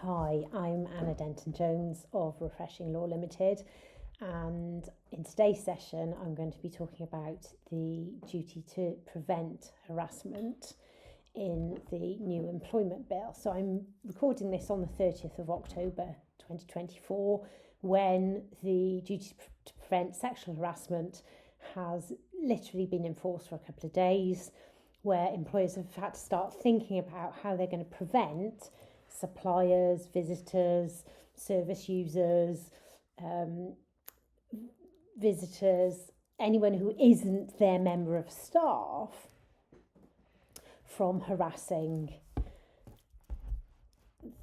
Hi, I'm Anna Denton-Jones of Refreshing Law Limited, and in today's session I'm going to be talking about the duty to prevent harassment in the new employment bill. So I'm recording this on the 30th of October 2024, when the duty to prevent sexual harassment has literally been enforced for a couple of days, where employers have had to start thinking about how they're going to prevent suppliers, visitors, service users, anyone who isn't their member of staff from harassing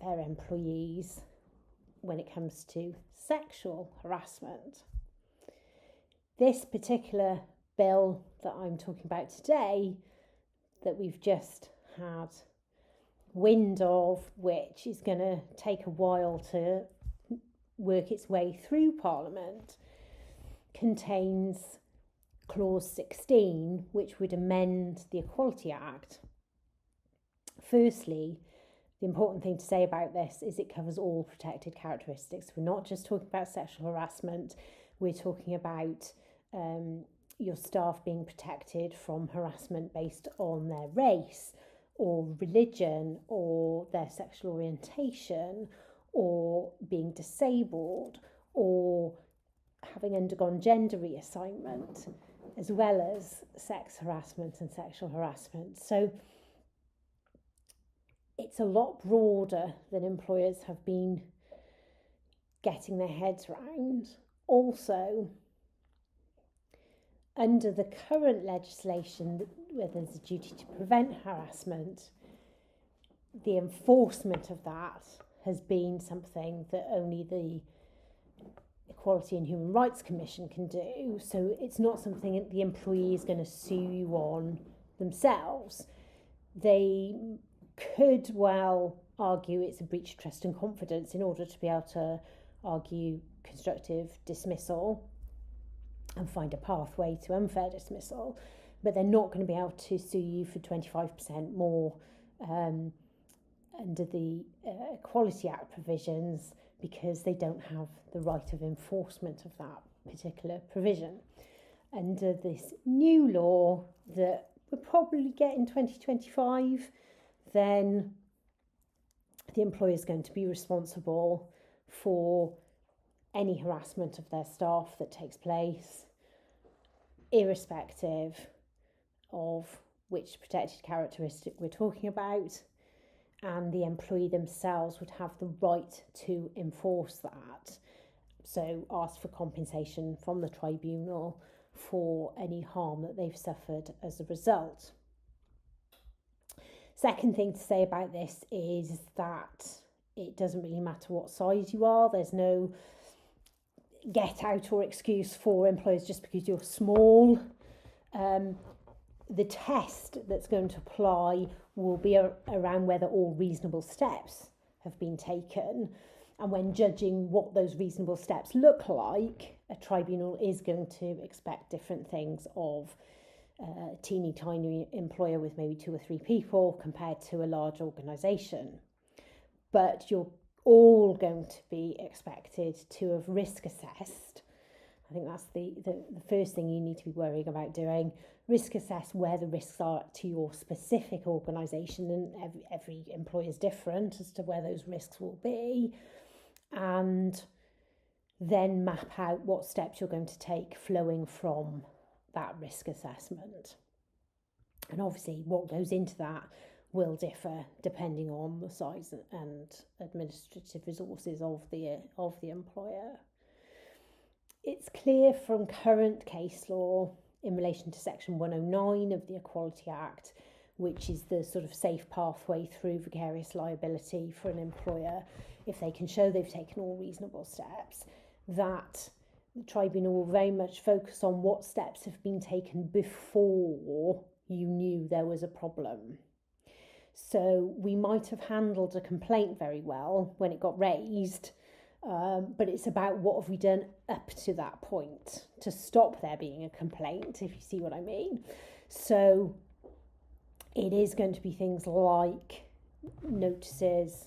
their employees when it comes to sexual harassment. This particular bill that I'm talking about today, that we've just had wind of, which is going to take a while to work its way through Parliament, contains clause 16, which would amend the Equality Act. Firstly, the important thing to say about this is it covers all protected characteristics. We're not just talking about sexual harassment, we're talking about your staff being protected from harassment based on their race or religion or their sexual orientation or being disabled or having undergone gender reassignment, as well as sex harassment and sexual harassment. So it's a lot broader than employers have been getting their heads around. Also, under the current legislation, where there's a duty to prevent harassment, the enforcement of that has been something that only the Equality and Human Rights Commission can do. So it's not something that the employee is going to sue you on themselves. They could well argue it's a breach of trust and confidence in order to be able to argue constructive dismissal and find a pathway to unfair dismissal, but they're not going to be able to sue you for 25% more under the Equality Act provisions, because they don't have the right of enforcement of that particular provision. Under this new law that we'll probably get in 2025, then the employer is going to be responsible for any harassment of their staff that takes place, irrespective of which protected characteristic we're talking about, and the employee themselves would have the right to enforce that. So ask for compensation from the tribunal for any harm that they've suffered as a result. Second thing to say about this is that it doesn't really matter what size you are. There's no get out or excuse for employers just because you're small. The test that's going to apply will be around whether all reasonable steps have been taken. And when judging what those reasonable steps look like, a tribunal is going to expect different things of a teeny tiny employer with maybe 2 or 3 people compared to a large organisation. But you're all going to be expected to have risk assessed. I think that's the first thing you need to be worrying about doing. Risk assess where the risks are to your specific organisation, and every employer is different as to where those risks will be, and then map out what steps you're going to take flowing from that risk assessment. And obviously what goes into that will differ depending on the size and administrative resources of the employer. It's clear from current case law in relation to Section 109 of the Equality Act, which is the sort of safe pathway through vicarious liability for an employer, if they can show they've taken all reasonable steps, that the tribunal will very much focus on what steps have been taken before you knew there was a problem. So we might have handled a complaint very well when it got raised, but it's about what have we done up to that point to stop there being a complaint, if you see what I mean. So it is going to be things like notices,